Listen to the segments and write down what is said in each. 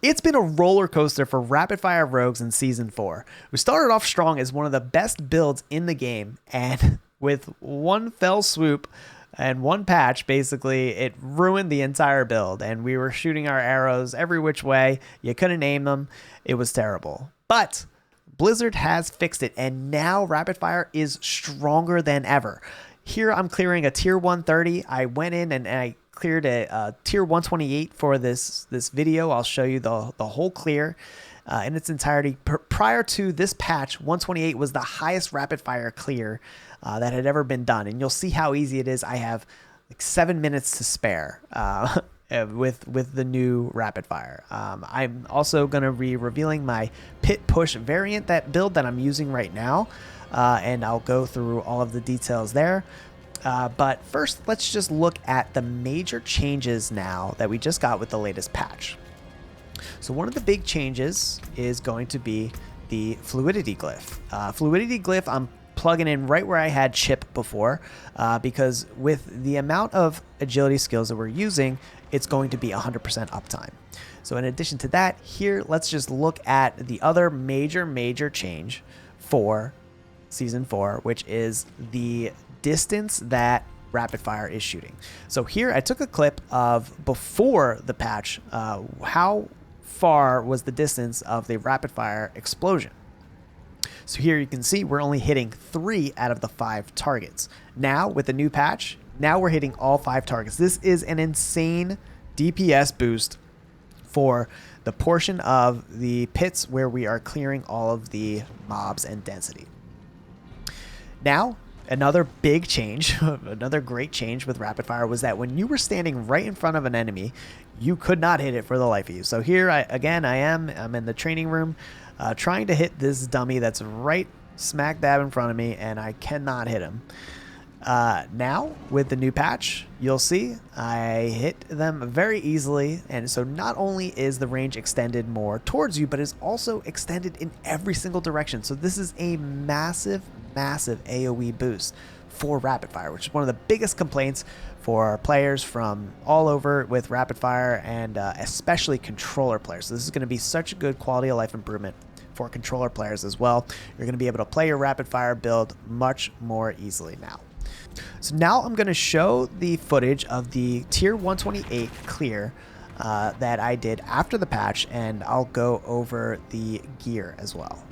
It's been a roller coaster for rapid fire rogues in Season 4. We started off strong as one of the best builds in the game, and with one fell swoop and one patch, basically, it ruined the entire build, and we were shooting our arrows every which way. You couldn't aim them. It was terrible. But Blizzard has fixed it, and now rapid fire is stronger than ever. Here I'm clearing a tier 130. I went in and I cleared a tier 128 for this video. I'll show you the whole clear in its entirety. Prior to this patch, 128 was the highest rapid fire clear that had ever been done, and you'll see how easy it is. I have like 7 minutes to spare with the new rapid fire. I'm also going to be revealing my pit push variant, that build that I'm using right now, and I'll go through all of the details there. But first, let's just look at the major changes now that we just got with the latest patch. So one of the big changes is going to be the Fluidity glyph. Fluidity glyph, I'm plugging in right where I had chip before, because with the amount of agility skills that we're using, it's going to be 100% uptime. So in addition to that, here, let's just look at the other major change for Season 4, which is the distance that rapid fire is shooting. So here I took a clip of before the patch, how far was the distance of the rapid fire explosion. So here you can see we're only hitting 3 out of the 5 targets. Now with the new patch, now we're hitting all 5 targets. This is an insane DPS boost for the portion of the pits where we are clearing all of the mobs and density. Now, another big change, another great change with rapid fire was that when you were standing right in front of an enemy, you could not hit it for the life of you. So here, I'm in the training room trying to hit this dummy that's right smack dab in front of me, and I cannot hit him. Now, with the new patch, you'll see I hit them very easily, and so not only is the range extended more towards you, but is also extended in every single direction. So this is a massive AoE boost for rapid fire, which is one of the biggest complaints for players from all over with rapid fire, and especially controller players. So this is going to be such a good quality of life improvement for controller players as well. You're going to be able to play your rapid fire build much more easily now. So now I'm going to show the footage of the tier 128 clear that I did after the patch, and I'll go over the gear as well.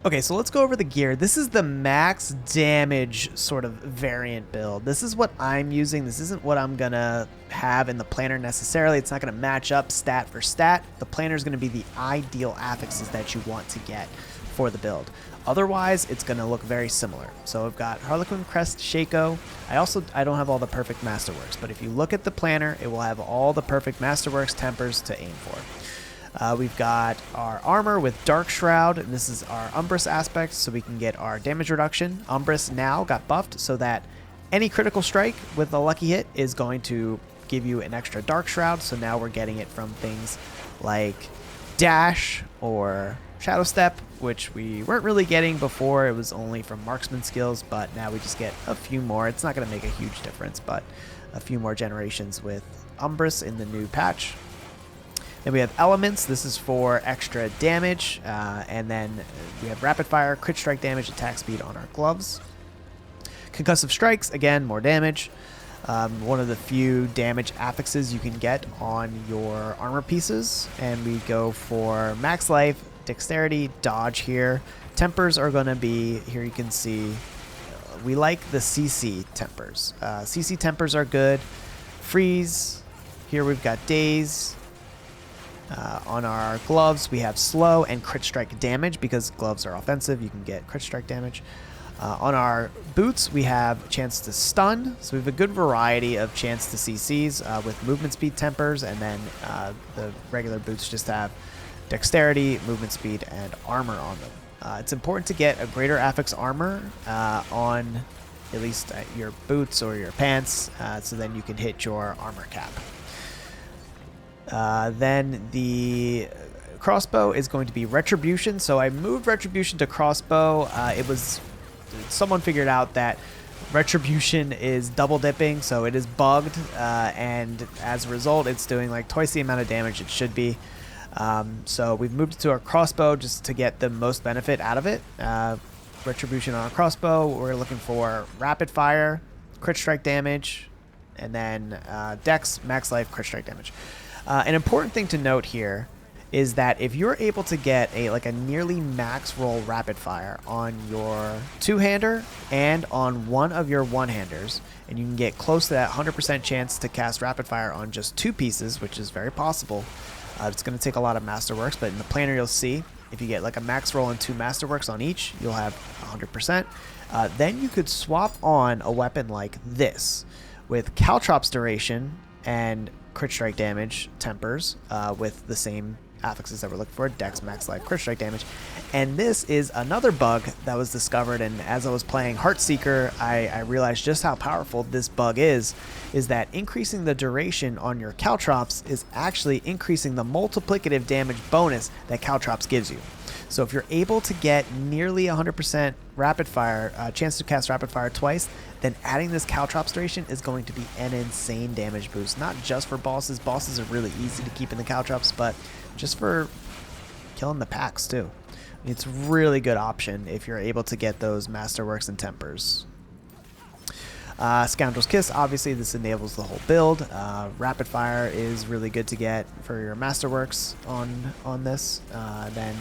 Okay, so let's go over the gear. This is the max damage sort of variant build. This is what I'm using. This isn't what I'm gonna have in the planner necessarily. It's not gonna match up stat for stat. The planner is gonna be the ideal affixes that you want to get for the build. Otherwise, it's gonna look very similar. So I've got Harlequin Crest Shaco. I don't have all the perfect masterworks, but if you look at the planner, it will have all the perfect masterworks tempers to aim for. We've got our armor with Dark Shroud, and this is our Umbrus aspect, so we can get our damage reduction. Umbrus now got buffed so that any critical strike with a lucky hit is going to give you an extra Dark Shroud, so now we're getting it from things like Dash or Shadow Step, which we weren't really getting before. It was only from marksman skills, but now we just get a few more. It's not going to make a huge difference, but a few more generations with Umbrus in the new patch. Then we have elements. This is for extra damage. And then we have rapid fire, crit strike damage, attack speed on our gloves. Concussive strikes, again, more damage. One of the few damage affixes you can get on your armor pieces. And we go for max life, dexterity, dodge here. Tempers are going to be, here you can see, we like the CC tempers. CC tempers are good. Freeze. Here we've got daze. On our gloves, we have slow and crit strike damage. Because gloves are offensive, you can get crit strike damage. On our boots, we have a chance to stun. So we have a good variety of chance to CCs with movement speed tempers. And then the regular boots just have dexterity, movement speed, and armor on them. It's important to get a greater affix armor on at least your boots or your pants, so then you can hit your armor cap. Then the crossbow is going to be Retribution. So I moved Retribution to crossbow. Someone figured out that Retribution is double dipping, so it is bugged, and as a result, it's doing like twice the amount of damage it should be. So we've moved it to our crossbow just to get the most benefit out of it. Retribution on our crossbow, we're looking for rapid fire, crit strike damage, and then dex, max life, crit strike damage. An important thing to note here is that if you're able to get a nearly max roll rapid fire on your two-hander and on one of your one-handers, and you can get close to that 100% chance to cast rapid fire on just two pieces, which is very possible. It's going to take a lot of masterworks, but in the planner you'll see if you get like a max roll and two masterworks on each, you'll have 100%. Then you could swap on a weapon like this with Caltrops duration and crit strike damage tempers with the same affixes that we're looking for, dex, max life, crit strike damage. And this is another bug that was discovered, and as I was playing Heartseeker, I realized just how powerful this bug is that increasing the duration on your Caltrops is actually increasing the multiplicative damage bonus that Caltrops gives you. So if you're able to get nearly 100% rapid fire, chance to cast rapid fire twice, then adding this Caltrops duration is going to be an insane damage boost. Not just for bosses. Bosses are really easy to keep in the Caltrops, but just for killing the packs too. It's a really good option if you're able to get those masterworks and tempers. Scoundrel's Kiss, obviously this enables the whole build. Rapid fire is really good to get for your masterworks on this. Then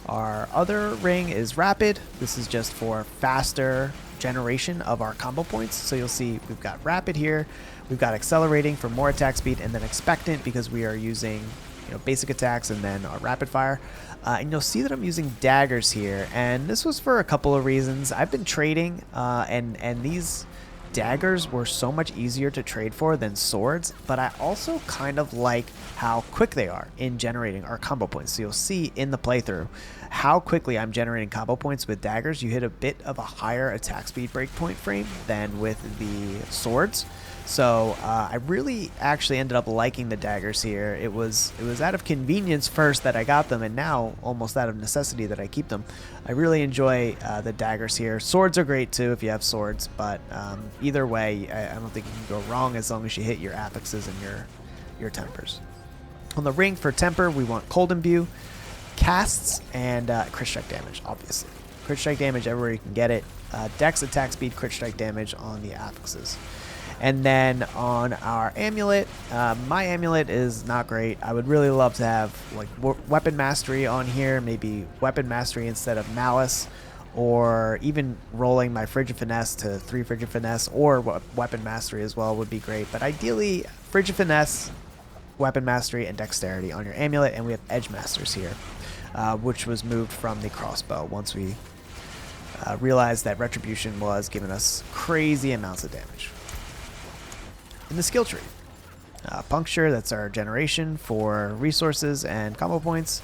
our other ring is rapid. This is just for faster generation of our combo points. So you'll see we've got rapid here, we've got accelerating for more attack speed, and then expectant because we are using basic attacks and then our rapid fire. And you'll see that I'm using daggers here, and this was for a couple of reasons. I've been trading and these daggers were so much easier to trade for than swords, but I also kind of like how quick they are in generating our combo points. So you'll see in the playthrough how quickly I'm generating combo points with daggers. You hit a bit of a higher attack speed breakpoint frame than with the swords. So I really actually ended up liking the daggers here. It was out of convenience first that I got them, and now almost out of necessity that I keep them. I really enjoy the daggers here. Swords are great too if you have swords, but either way, I don't think you can go wrong as long as you hit your affixes and your tempers. On the ring for temper, we want Cold Imbue, casts, and crit strike damage, obviously. Crit strike damage everywhere you can get it. Dex, attack speed, crit strike damage on the affixes. And then on our amulet, my amulet is not great. I would really love to have like weapon mastery on here, maybe weapon mastery instead of malice, or even rolling my frigid finesse to 3 frigid finesse, or weapon mastery as well would be great. But ideally, frigid finesse, weapon mastery, and dexterity on your amulet. And we have edge masters here, which was moved from the crossbow once we realized that retribution was giving us crazy amounts of damage. In the skill tree, puncture, that's our generation for resources and combo points.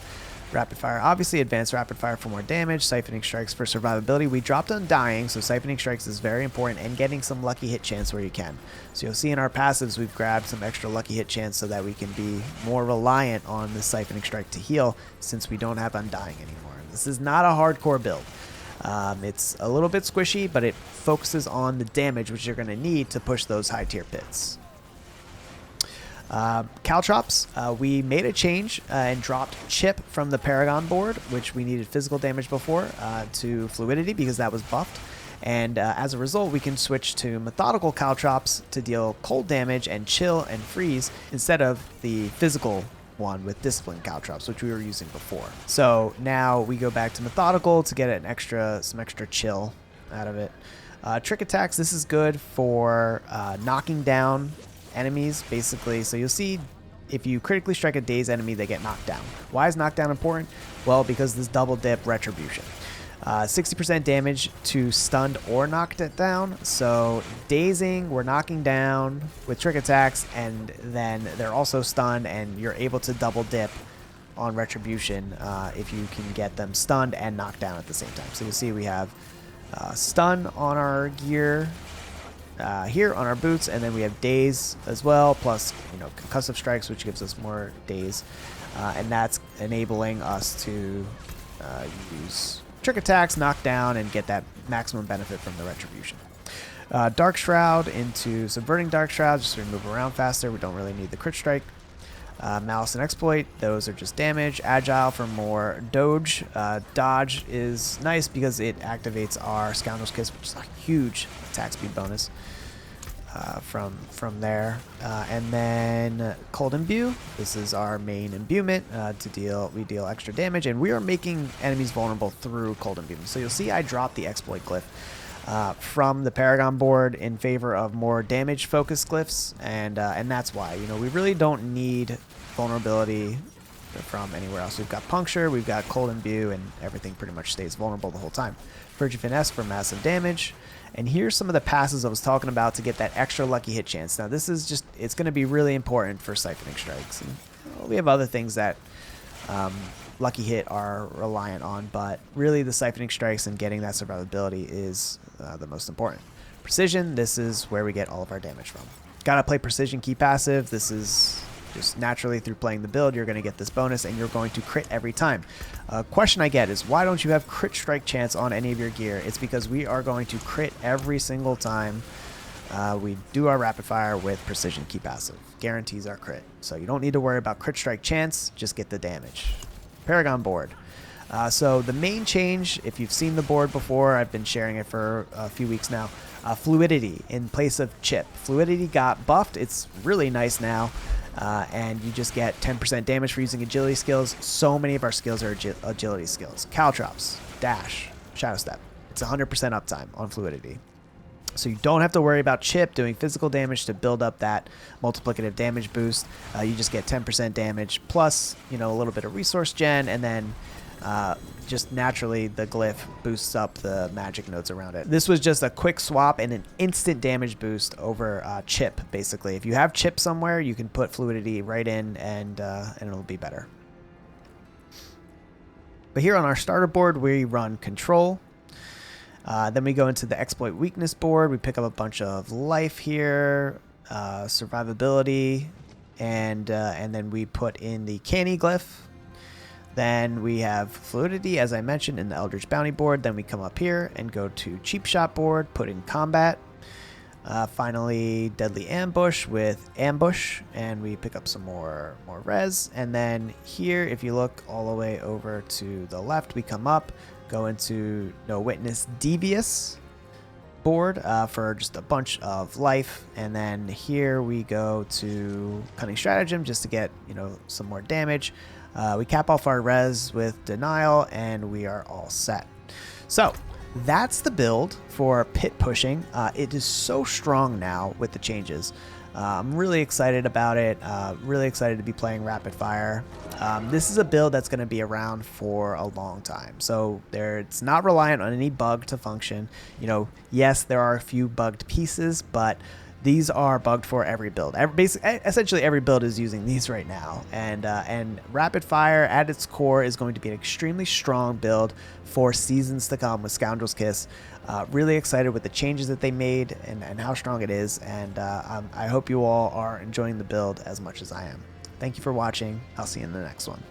Rapid fire, obviously advanced rapid fire for more damage. Siphoning strikes for survivability. We dropped undying, so siphoning strikes is very important, and getting some lucky hit chance where you can. So you'll see in our passives we've grabbed some extra lucky hit chance so that we can be more reliant on the siphoning strike to heal, since we don't have undying anymore. This is not a hardcore build. It's a little bit squishy, but it focuses on the damage which you're going to need to push those high tier pits. Caltrops, we made a change and dropped Chip from the Paragon board, which we needed physical damage before, to Fluidity because that was buffed. And as a result, we can switch to Methodical Caltrops to deal cold damage and chill and freeze instead of the physical one with Discipline Caltrops, which we were using before. So now we go back to Methodical to get some extra chill out of it. Trick attacks, this is good for knocking down enemies, basically. So you'll see if you critically strike a dazed enemy, they get knocked down. Why is knockdown important? Well, because this double dip retribution. 60% damage to stunned or knocked it down. So dazing, we're knocking down with trick attacks, and then they're also stunned, and you're able to double dip on retribution if you can get them stunned and knocked down at the same time. So you'll see we have stun on our gear here on our boots, and then we have daze as well, plus concussive strikes, which gives us more daze, and that's enabling us to use trick attacks, knock down, and get that maximum benefit from the retribution. Dark Shroud into Subverting Dark Shroud, just so we move around faster. We don't really need the crit strike. Malice and Exploit, those are just damage. Agile for more dodge. Dodge is nice because it activates our Scoundrel's Kiss, which is a huge attack speed bonus from there. And then Cold Imbue. This is our main imbuement we deal extra damage, and we are making enemies vulnerable through Cold Imbue. So you'll see I dropped the Exploit glyph from the Paragon board in favor of more damage focused glyphs, and that's why, you know, we really don't need vulnerability from anywhere else. We've got Puncture, we've got Cold Imbue, and everything pretty much stays vulnerable the whole time. Virgin Finesse for massive damage, and here's some of the passes I was talking about to get that extra lucky hit chance. Now this is just, it's going to be really important for Siphoning Strikes, and we have other things that lucky hit are reliant on, but really the Siphoning Strikes and getting that survivability is the most important. Precision, this is where we get all of our damage from. Gotta play Precision key passive. This is just naturally through playing the build, you're going to get this bonus, and you're going to crit every time. Question I get is, why don't you have crit strike chance on any of your gear? It's because we are going to crit every single time we do our rapid fire with Precision key passive. Guarantees our crit. So you don't need to worry about crit strike chance, just get the damage. Paragon board. So the main change, if you've seen the board before, I've been sharing it for a few weeks now, Fluidity in place of Chip. Fluidity got buffed. It's really nice now, and you just get 10% damage for using agility skills. So many of our skills are agility skills. Caltrops, Dash, Shadow Step. It's 100% uptime on Fluidity. So you don't have to worry about Chip doing physical damage to build up that multiplicative damage boost. You just get 10% damage plus, you know, a little bit of resource gen, and then just naturally the glyph boosts up the magic nodes around it. This was just a quick swap and an instant damage boost over Chip, basically. If you have Chip somewhere, you can put Fluidity right in, and it'll be better. But here on our starter board, we run Control. Then we go into the Exploit Weakness board. We pick up a bunch of life here, survivability, and then we put in the Canny glyph. Then we have Fluidity, as I mentioned, in the Eldritch Bounty board. Then we come up here and go to Cheap Shot board, put in Combat. Finally, Deadly Ambush with Ambush, and we pick up some more res. And then here, if you look all the way over to the left, we come up, go into No Witness Devious board for just a bunch of life, and then here we go to Cunning Stratagem just to get, you know, some more damage. We cap off our res with Denial, and we are all set. So that's the build for pit pushing. It is so strong now with the changes. I'm really excited about it. Really excited to be playing rapid fire. This is a build that's going to be around for a long time. So it's not reliant on any bug to function. You know, yes, there are a few bugged pieces, but these are bugged for every build. Essentially, every build is using these right now. And rapid fire at its core is going to be an extremely strong build for seasons to come with Scoundrel's Kiss. Really excited with the changes that they made and how strong it is. And I hope you all are enjoying the build as much as I am. Thank you for watching. I'll see you in the next one.